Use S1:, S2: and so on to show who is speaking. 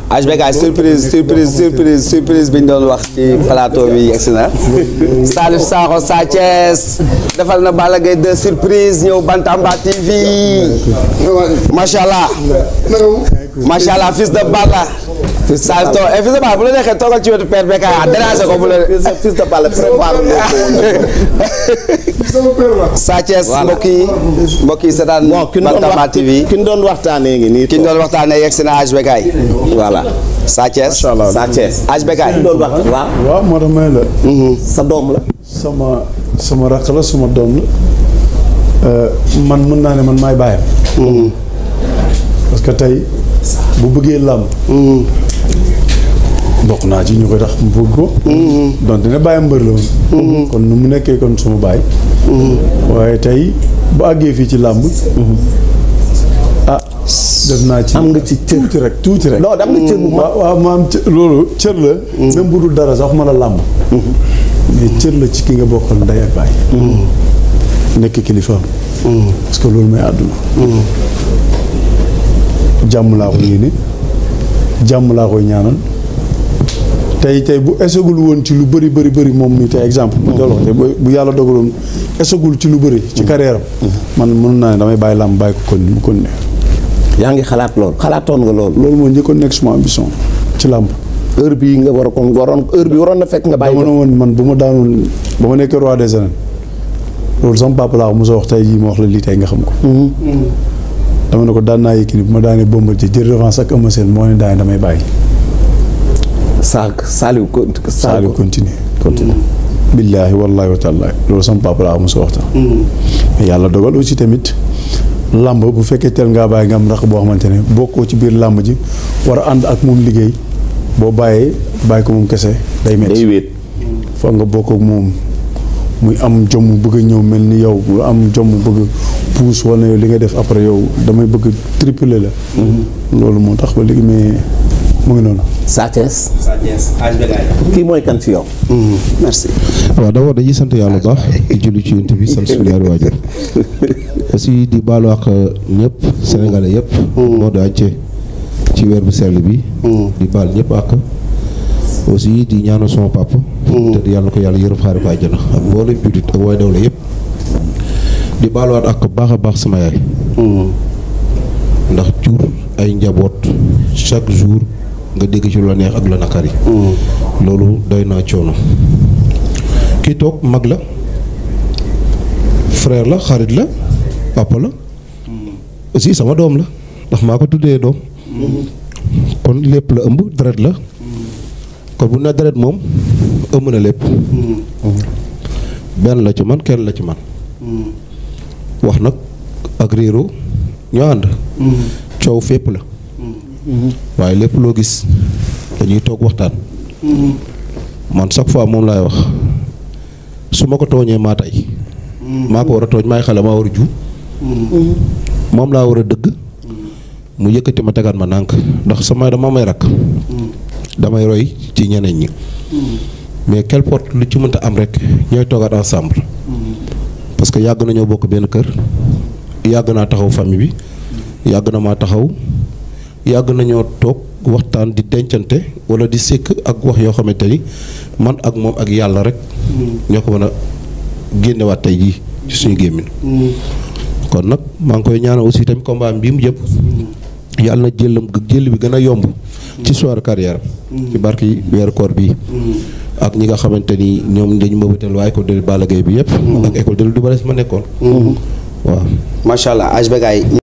S1: HBK surprise bi ñu doon wax ci plateau bi yegsi na Salif Sakho Sa Thiès defal na Balla Gaye 2 surprise ñëw Bantamba TV macha allah fils de Balla Salif to fils de Balla bu la neexee toogal ci wetu père Beka déranger ko bu la fils de Balla préparé Sa Thiès mbokk yi seetaan Bantamba TV
S2: ki ñu doon waxtaanee ngi nii
S1: ki ñu doon waxtaanee yegsi na HBK voilà Sa Thiès HBK
S3: waaw moo tax may la
S2: sa doom la
S3: sama rakk la sama doom la man mën naa ne man maay bàyyam parce que tey bu bëggee làmb bokk naa ci ñu koy tax mu bëgg ko donc dina bàyyam mbër la woon kon nu mu nekkee kon suma baay waaye tey bu àggee fii ci làmb def naa ci
S2: am nga ci cër
S3: tuuti rek
S2: non am nga cër bu ma
S3: waaw ma am loolu cër la même bu dul dara sax ma la làmb mais cër la ci ki nga bokkal ndey ak baay nekk kilifaam parce que loolu mooy àdduna jàmm laa ko yéene jàmm laa koy ñaanal tey bu esagul woon ci lu bëri moom mi tey exemple bu jël wax te bu yàlla dogaloon esagul ci lu bëri ci carrière am man mën naa ne damay bàyyi làmb bàyyi ko kon mu kon ne
S2: yaa ngi xalaat loolu xalaatoon nga loolu
S3: moo njëkkoon nekk suma ambition ci làmb
S2: heure bii nga waroon na fekk nga bàyyi
S3: dama ne woon man bu ma daanoon ba ma nekk roi des arènes loolu sama papa laa ko mos a wax tey jii ma wax la lii tey nga xam ko dama ne ko daan naa Yékini bu ma daanee Bombardier jël revanche ak Eumeu Sène moo ne daan damay bàyyi
S2: Saliou
S3: continue billaahi wallaahi wa taalaa loolu sama papa laa ko mos a waxtaan mais yàlla dogal aussi tamit làmb bu fekkee teel ngaa bàyyi nga am rax boo xamante ne bokkoo ci biir làmb ji war a ànd ak moom liggéey boo bàyyi ko moom kese day métti
S2: wéet
S3: foog nga bokk ak moom muy am jom bëgg a ñëw mel ni yow mu am jom bëgg puus wala yow li nga def après yow damay bëgg tripler la loolu moo tax ba léegi mais mu ngi noonu
S2: Sa Thiès kii mooy kan ci yow
S1: merci
S4: waaw d'abord dañuy sant yàlla baax di julli ci yonent bi sant suñu ñaari waajur aussi di baalu ak ñëpp sénégalais yëpp monde entier ci weer bu sell bi di baal ñëpp ak aussi di ñaanal sama papa te di yàlla ko yàlla yërëm xaari ko àjjana ak mboolem juddit ak waay dawla yëpp di baaluwaat ak baax a baax sama yaay ndax jur ay njaboot chaque jour nga dégg ci lu la neex ak la nakari loolu doy naa coono kii toog mag la frère la xarit la papa la aussi sama doom la ndax maa ko tuddee doom kon lépp la ëmb deret la kon bu na deret moom ëmb na lépp benn la ci man kenn la ci man wax nag ak réeroo ñoo ànd coow fépp la waaye lépp loo gis dañuy toog waxtaan man chaque fois moom laay wax su ma ko tooñee maa tey maa ko war a tooñ maay xale maa war a juum moom laa war a dëgg mu yëkkati ma tegaat ma nànk ndax sama dama may rakk damay roy ci ñeneen ñi mais qu'importe lu ci mënta am rek ñooy toogaat ensemble parce que yàgg nañoo bokk benn kër yàgg naa taxaw famille bi yàgg na maa taxaw yàgg nañoo toog waxtaan di dencante wala di sekk ak wax yoo xamante ni man ak moom ak yàlla rek ñoo ko mën a génnewaat tey jii ci suñu gémmiñ kon nag maa ngi koy ñaanal aussi tamit combat bii mu jëpp yàlla na jël bi gën a yomb ci soir carrière ci barki weeru koor bi ak ñi nga xamante ni ñoom dañu mëbatal waa école de Balla Gaye bi yëpp ak école de Double Less ma nekkoon waaw
S1: macha allah HBK